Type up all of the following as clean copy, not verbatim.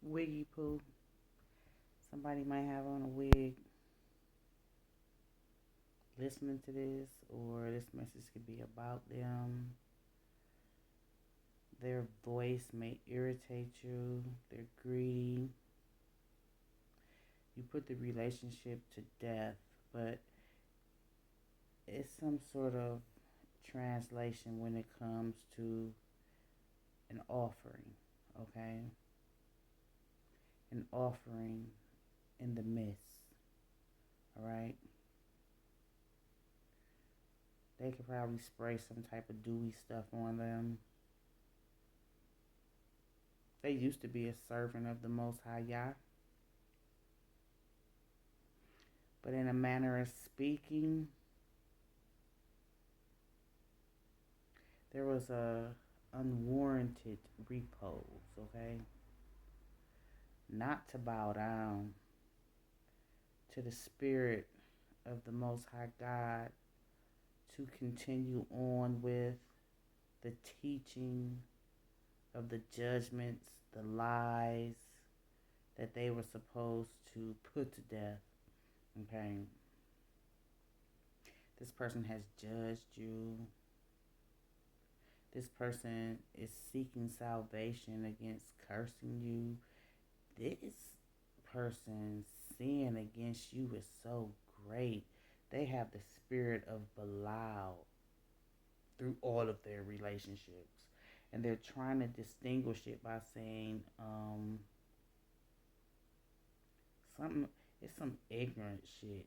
wiggy poo. Somebody might have on a wig listening to this, or this message could be about them. Their voice may irritate you. They're greedy. You put the relationship to death, but it's some sort of translation when it comes to an offering, okay? An offering in the midst, all right? They could probably spray some type of dewy stuff on them. They used to be a servant of the Most High Yah. But in a manner of speaking, there was a unwarranted repose, okay? Not to bow down to the spirit of the Most High God, to continue on with the teaching of the judgments, the lies that they were supposed to put to death, okay? This person has judged you. This person is seeking salvation against cursing you. This person's sin against you is so great. They have the spirit of Belial through all of their relationships. And they're trying to distinguish it by saying it's some ignorant shit.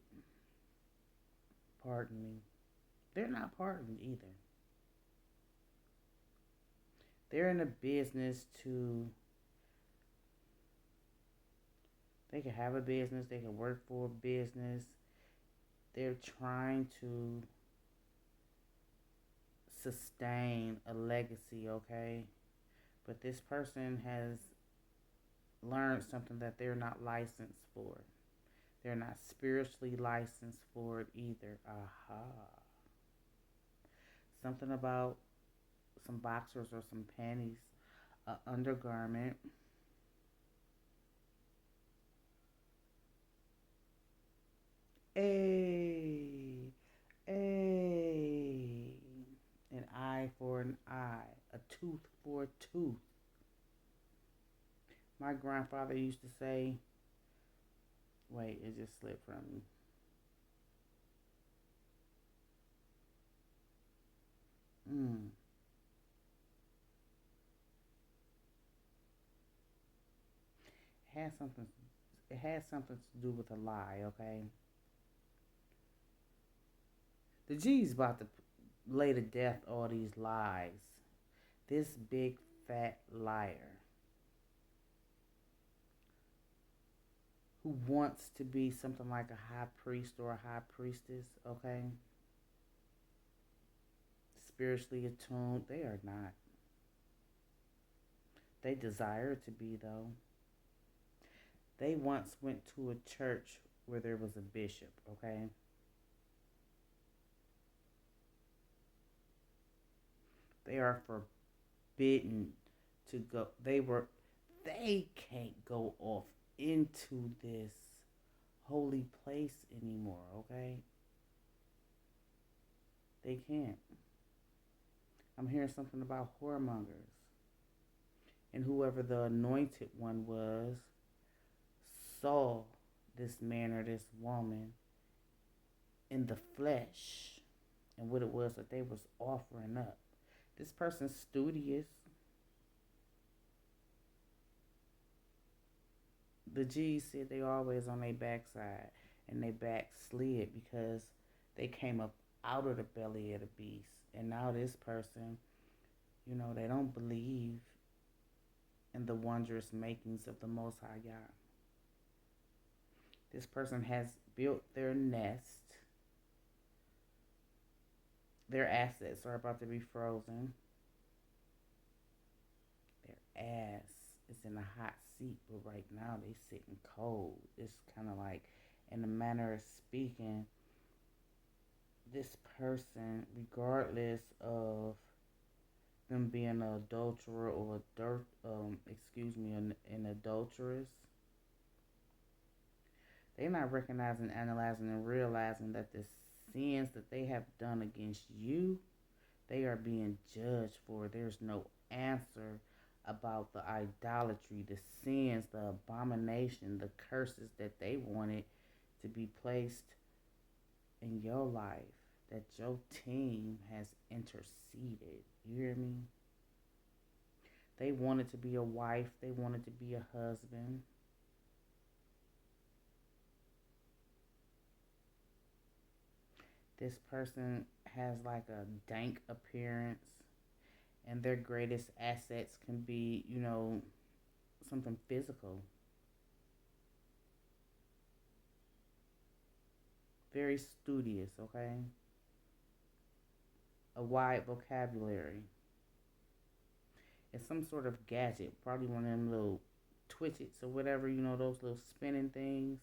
Pardon me. They're not pardoned either. They're in a business they can have a business, they can work for a business. They're trying to sustain a legacy, okay? But this person has learned something that they're not licensed for. They're not spiritually licensed for it either. Aha. Something about some boxers or some panties, an undergarment. An eye for an eye, a tooth for a tooth. My grandfather used to say, wait, it just slipped from me. It has something. It has something to do with a lie. Okay. The G's about to lay to death all these lies. This big fat liar who wants to be something like a high priest or a high priestess. Okay. Spiritually attuned. They are not. They desire to be, though. They once went to a church where there was a bishop, okay? They are forbidden to go. They can't go off into this holy place anymore, okay? They can't. I'm hearing something about whoremongers. And whoever the anointed one was saw this man or this woman in the flesh and what it was that they was offering up. This person's studious. The G's said they always on their backside and they backslid because they came up out of the belly of the beast. And now this person, they don't believe in the wondrous makings of the Most High God. This person has built their nest. Their assets are about to be frozen. Their ass is in a hot seat, but right now they sitting cold. It's kind of like, in a manner of speaking, this person, regardless of them being an adulterer or an adulteress. They're not recognizing, analyzing, and realizing that the sins that they have done against you, they are being judged for. There's no answer about the idolatry, the sins, the abomination, the curses that they wanted to be placed in your life, that your team has interceded. You hear me? They wanted to be a wife. They wanted to be a husband. This person has like a dank appearance, and their greatest assets can be, something physical. Very studious, okay? A wide vocabulary. It's some sort of gadget, probably one of them little twitchets or whatever, those little spinning things.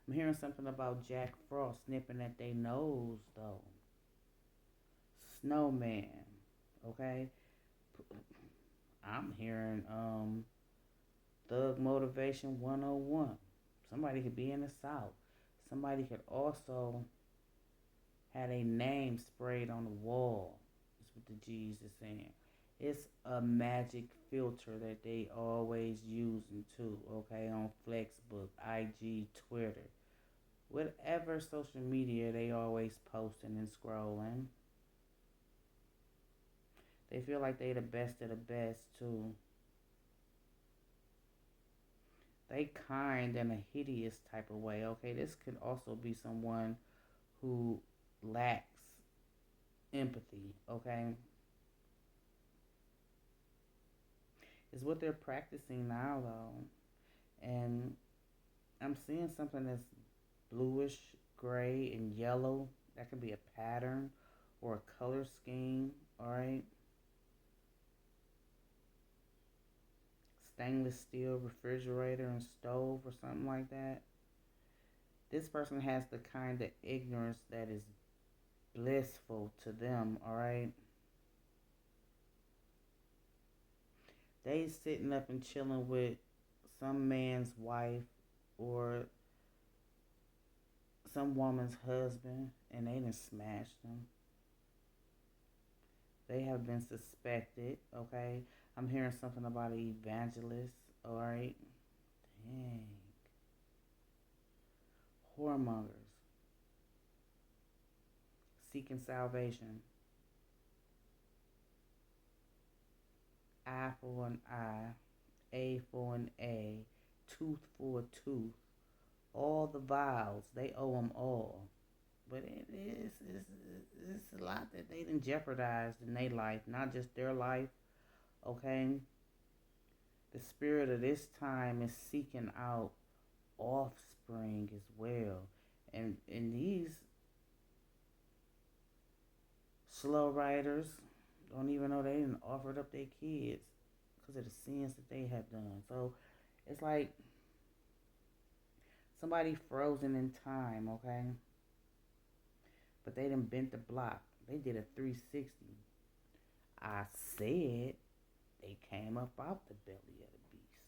I'm hearing something about Jack Frost snipping at their nose, though. Snowman, okay? I'm hearing Thug Motivation 101. Somebody could be in the South. Somebody could also have a name sprayed on the wall. That's what the G's is saying. It's a magic filter that they always using too, okay, on Flexbook, IG, Twitter. Whatever social media they always posting and scrolling. They feel like they the best of the best too. They kind in a hideous type of way, okay? This could also be someone who lacks empathy, okay? It's what they're practicing now, though. And I'm seeing something that's bluish, gray, and yellow. That could be a pattern or a color scheme, alright? Stainless steel refrigerator and stove or something like that. This person has the kind of ignorance that is blissful to them, alright? They sitting up and chilling with some man's wife or some woman's husband, and they done smashed them. They have been suspected, okay? I'm hearing something about an evangelist, alright? Dang. Whoremongers. Seeking salvation. Eye for an eye, A for an A, tooth for a tooth. All the vows, they owe them all. But it's a lot that they done jeopardized in their life, not just their life, okay? The spirit of this time is seeking out offspring as well. And these slow riders don't even know they didn't offered up their kids because of the sins that they have done. So it's like somebody frozen in time, okay? But they done bent the block. They did a 360. I said they came up out the belly of the beast.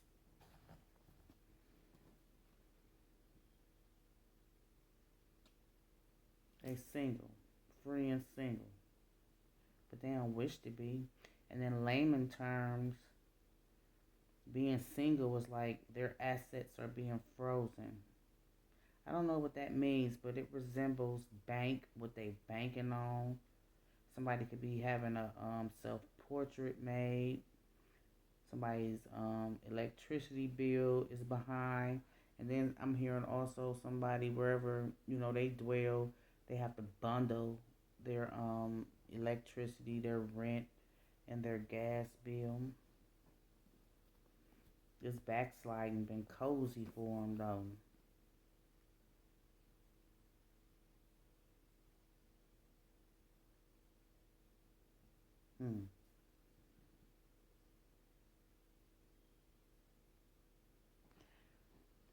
They single, free and single. But they don't wish to be. And in layman terms, being single is like their assets are being frozen. I don't know what that means, but it resembles bank, what they banking on. Somebody could be having a self-portrait made. Somebody's electricity bill is behind. And then I'm hearing also somebody, wherever, they dwell, they have to bundle their electricity, their rent, and their gas bill. This backsliding been cozy for them, though.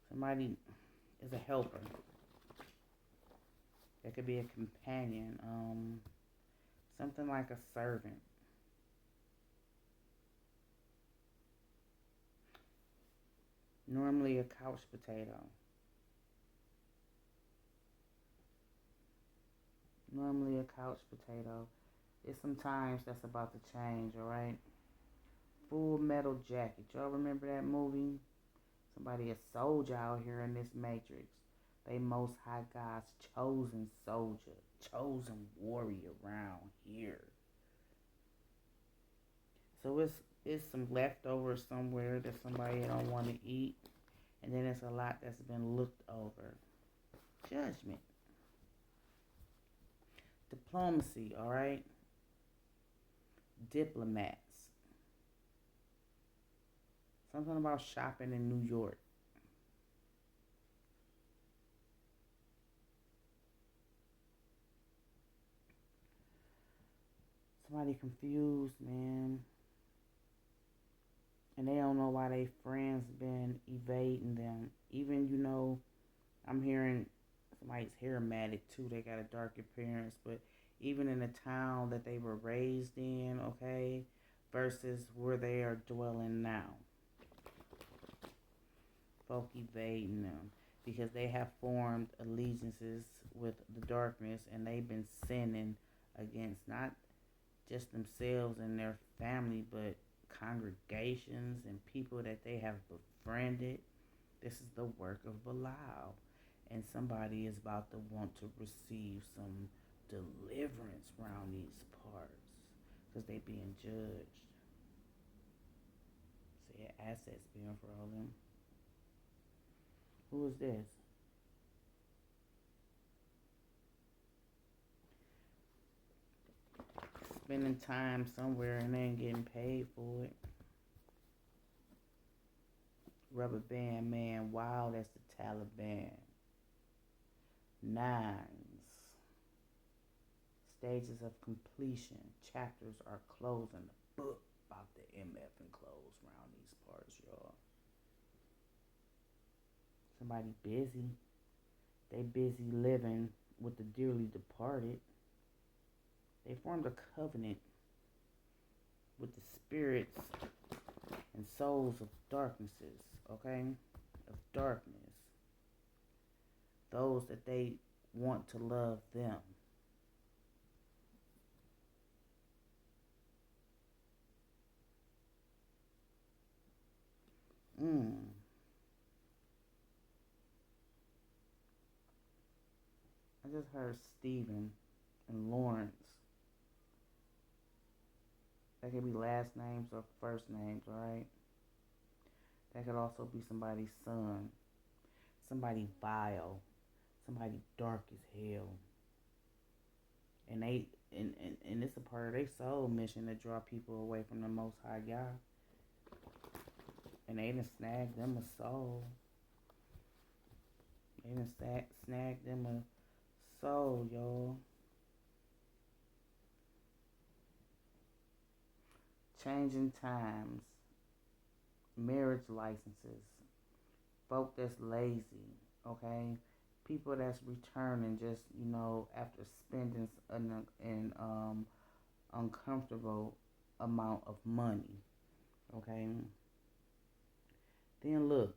Somebody is a helper. It could be a companion. Something like a servant. Normally a couch potato. Normally a couch potato. It's sometimes that's about to change, alright? Full Metal Jacket. Y'all remember that movie? Somebody a soldier out here in this matrix. They most high God's chosen soldier. Chosen warrior around here. So it's some leftovers somewhere that somebody don't want to eat. And then it's a lot that's been looked over. Judgment. Diplomacy, alright? Diplomats. Something about shopping in New York. Somebody confused, man. And they don't know why they friends been evading them. Even, I'm hearing somebody's hair matted too. They got a dark appearance. But even in the town that they were raised in, okay, versus where they are dwelling now. Folk evading them because they have formed allegiances with the darkness, and they've been sinning against not just themselves and their family, but congregations and people that they have befriended. This is the work of Belial, and somebody is about to want to receive some deliverance around these parts because they being judged. See, assets being frozen. Who is this? Spending time somewhere and they ain't getting paid for it. Rubber Band Man, wow, that's the Taliban. Nines. Stages of completion. Chapters are closing. The book about the MF and close around these parts, y'all. Somebody busy. They busy living with the dearly departed. They formed a covenant with the spirits and souls of darknesses, okay? Of darkness. Those that they want to love them. I just heard Stephen and Lawrence. That could be last names or first names, alright? That could also be somebody's son. Somebody vile. Somebody dark as hell. And it's a part of their soul mission to draw people away from the Most High God. And they done snagged them a soul. They done snagged them a soul, y'all. Changing times. Marriage licenses. Folk that's lazy, okay? People that's returning just, after spending an uncomfortable amount of money, okay? Then look,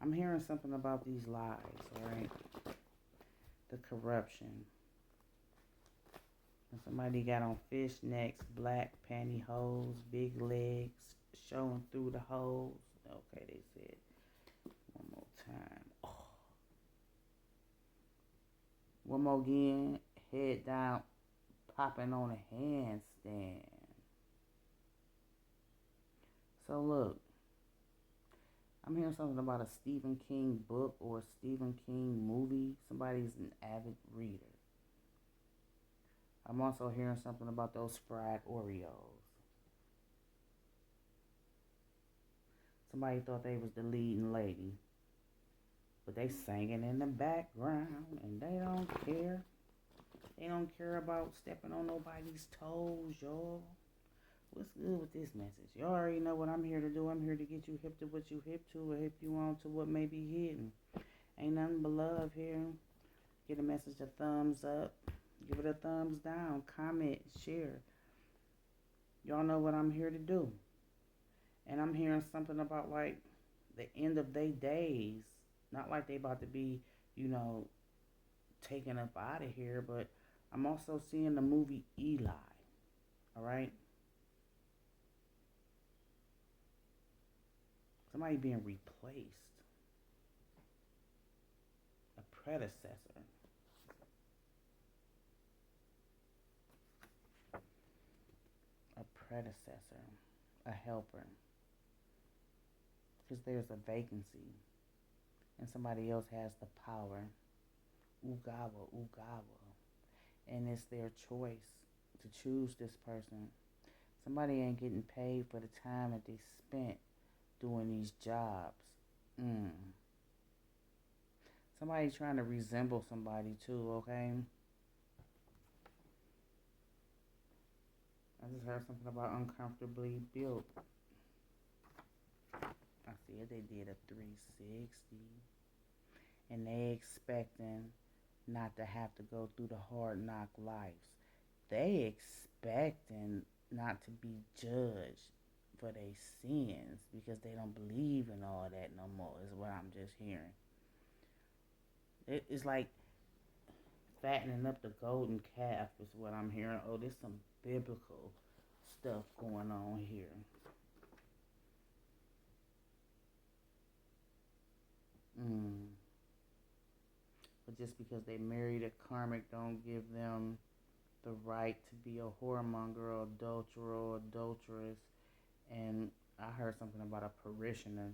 I'm hearing something about these lies, alright? The corruption. And somebody got on fishnets, black pantyhose, big legs, showing through the holes. Okay, they said. One more time. Oh. One more again. Head down, popping on a handstand. So look, I'm hearing something about a Stephen King book or a Stephen King movie. Somebody's an avid reader. I'm also hearing something about those fried Oreos. Somebody thought they was the leading lady, but they singing in the background, and they don't care. They don't care about stepping on nobody's toes, y'all. What's good with this message? Y'all already know what I'm here to do. I'm here to get you hip to what you hip to, or hip you on to what may be hidden. Ain't nothing but love here. Get a message a thumbs up. Give it a thumbs down. Comment. Share. Y'all know what I'm here to do. And I'm hearing something about like the end of their days. Not like they about to be, you know, taken up out of here, but I'm also seeing the movie Eli. All right? Somebody being replaced. A predecessor. A predecessor. A helper. Because there's a vacancy. And somebody else has the power. Ugawa, Ugawa. And it's their choice to choose this person. Somebody ain't getting paid for the time that they spent doing these jobs. Somebody trying to resemble somebody too, okay? I just heard something about uncomfortably built. I see it. They did a 360. And they expecting not to have to go through the hard knock lives. They expecting not to be judged for their sins because they don't believe in all that no more, is what I'm just hearing. It's like fattening up the golden calf is what I'm hearing. Oh, there's some biblical stuff going on here. But just because they married a karmic don't give them the right to be a whoremonger or adulterer or adulteress. And I heard something about a parishioner.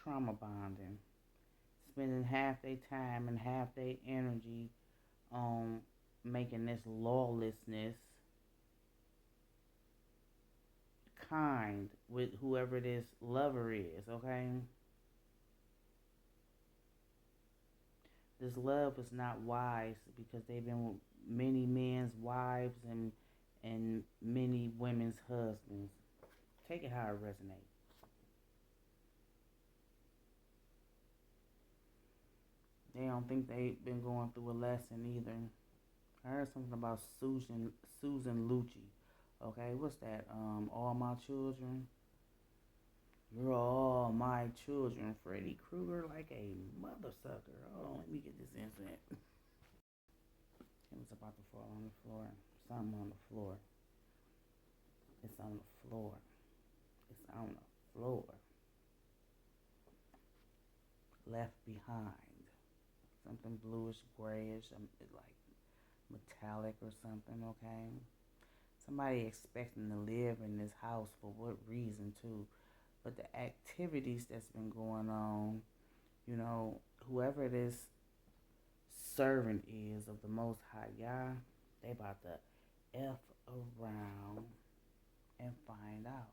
Trauma bonding. Spending half their time and half their energy on making this lawlessness kind with whoever this lover is, okay? This love is not wise because they've been with many men's wives and many women's husbands. Take it how it resonates. They don't think they've been going through a lesson either. I heard something about Susan Lucci. Okay, what's that? All My Children. You're all my children. Freddy Krueger like a mother sucker. Oh, let me get this incident. It was about to fall on the floor. Something on the floor. It's on the floor. It's on the floor. Left behind. Something bluish, grayish, like metallic or something, okay? Somebody expecting to live in this house for what reason too? But the activities that's been going on, you know, whoever this servant is of the Most High Yah, they about to F around and find out.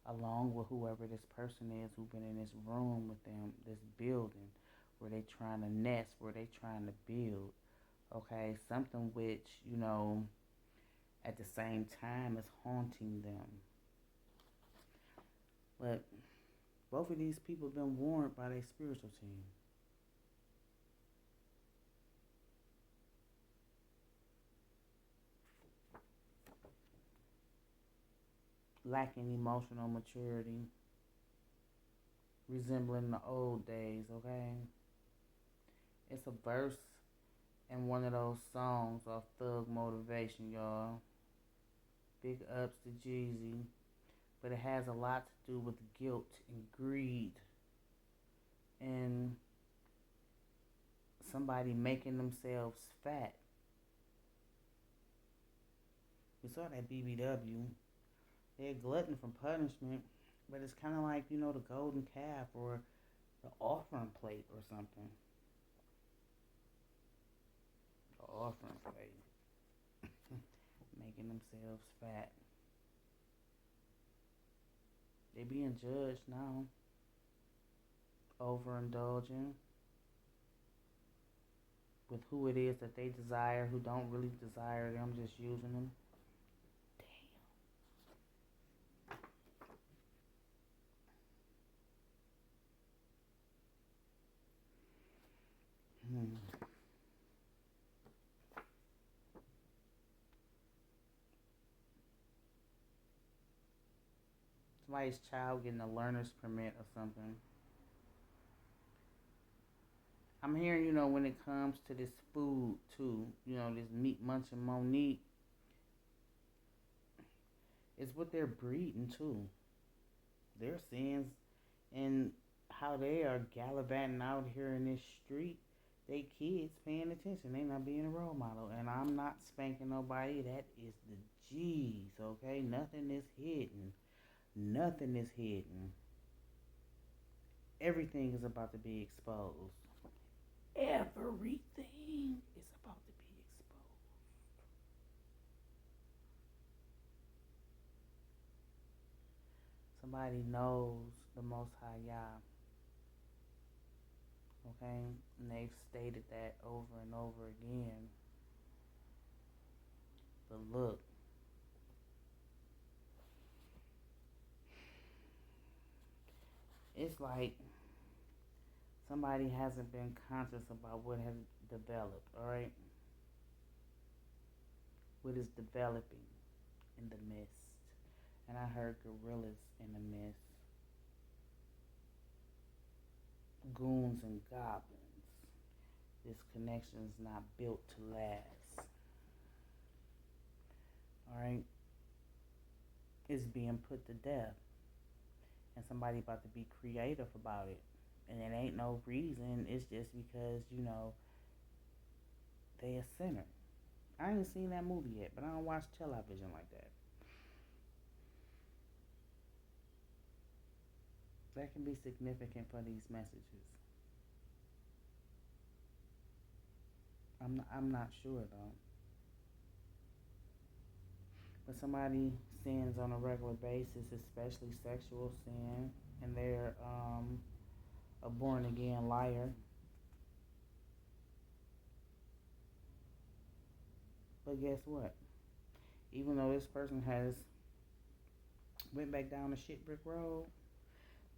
Along with whoever this person is who's been in this room with them, this building, where they trying to nest, where they trying to build. Okay, something which, you know, at the same time is haunting them. But both of these people have been warned by their spiritual team. Lacking emotional maturity, resembling the old days, okay? It's a verse in one of those songs of Thug Motivation, y'all. Big ups to Jeezy. But it has a lot to do with guilt and greed and somebody making themselves fat. We saw that BBW. They're glutton from punishment, but it's kind of like, you know, the golden calf or the offering plate or something. The offering plate. Making themselves fat. They being judged now. Overindulging with who it is that they desire, who don't really desire them, just using them. Damn. Somebody's child getting a learner's permit or something. I'm hearing, when it comes to this food too, this meat munching Monique, it's what they're breeding too. Their sins and how they are gallivanting out here in this street. They kids paying attention. They not being a role model. And I'm not spanking nobody. That is the G's, okay? Nothing is hidden. Nothing is hidden. Everything is about to be exposed. Everything is about to be exposed. Somebody knows the Most High Yah, okay? And they've stated that over and over again. But look, it's like somebody hasn't been conscious about what has developed, all right? What is developing in the mist. And I heard gorillas in the mist. Goons and goblins. This connection is not built to last. Alright? It's being put to death. And somebody about to be creative about it. And it ain't no reason. It's just because, they a sinner. I ain't seen that movie yet, but I don't watch television like that. That can be significant for these messages. I'm not sure though. But somebody sins on a regular basis, especially sexual sin, and they're a born again liar. But guess what? Even though this person has went back down the shit brick road,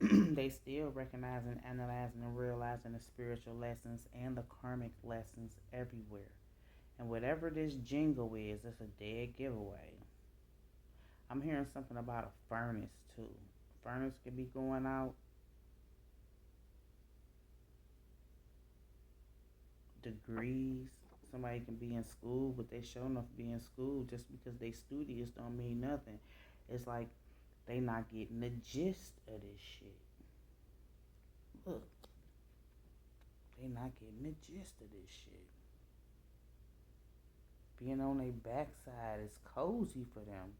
they still recognizing, analyzing, and realizing the spiritual lessons and the karmic lessons everywhere. And whatever this jingle is, it's a dead giveaway. I'm hearing something about a furnace too. Furnace could be going out. Degrees. Somebody can be in school, but they sure enough be in school. Just because they studious don't mean nothing. It's like they not getting the gist of this shit. Look, they not getting the gist of this shit. Being on their backside is cozy for them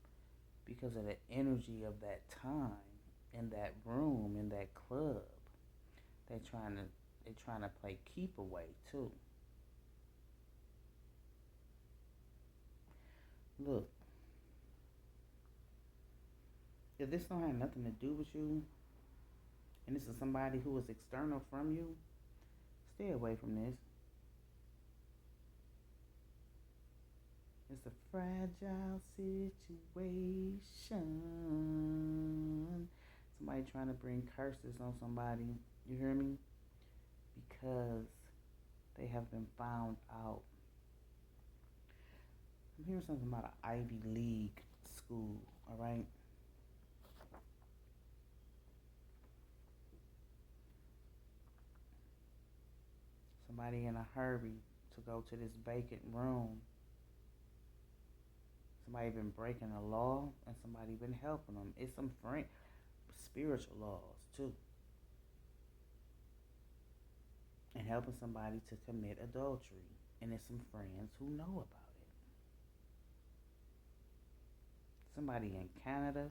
because of the energy of that time in that room, in that club. They trying to play keep away too. Look, if this don't have nothing to do with you, and this is somebody who is external from you, stay away from this. It's a fragile situation. Somebody trying to bring curses on somebody. You hear me? Because they have been found out. I'm hearing something about an Ivy League school, alright? Somebody in a hurry to go to this vacant room. Somebody been breaking the law and somebody been helping them. It's some spiritual laws too. And helping somebody to commit adultery. And there's some friends who know about it. Somebody in Canada.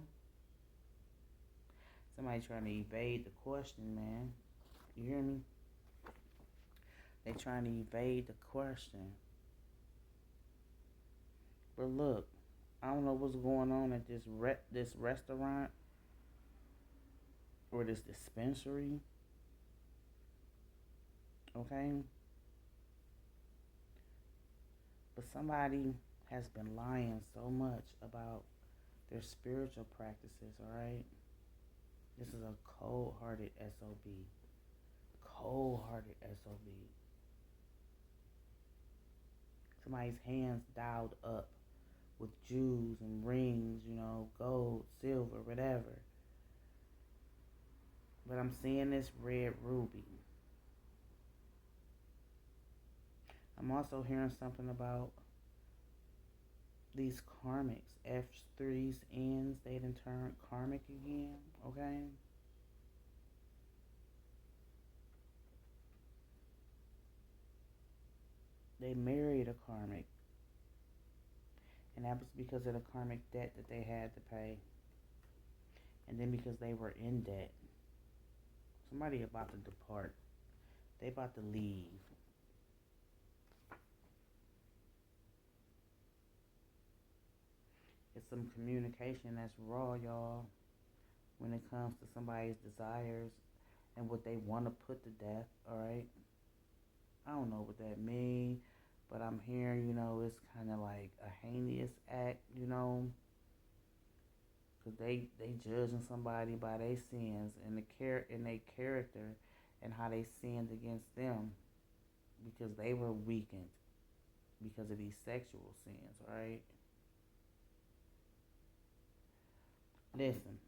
Somebody trying to evade the question, man. You hear me? They trying to evade the question. But look, I don't know what's going on at this restaurant or this dispensary. Okay? But somebody has been lying so much about their spiritual practices, alright? This is a cold-hearted SOB. Cold-hearted SOB. Somebody's hands dialed up with jewels and rings, gold, silver, whatever. But I'm seeing this red ruby. I'm also hearing something about these karmics. F3's ends, they done turned karmic again, okay? They married a karmic. And that was because of the karmic debt that they had to pay. And then because they were in debt. Somebody about to depart. They about to leave. It's some communication that's raw, y'all, when it comes to somebody's desires and what they want to put to death, alright? I don't know what that means, but I'm hearing, it's kind of like a heinous act, because they judging somebody by their sins and their character and how they sinned against them because they were weakened because of these sexual sins, alright? Listen,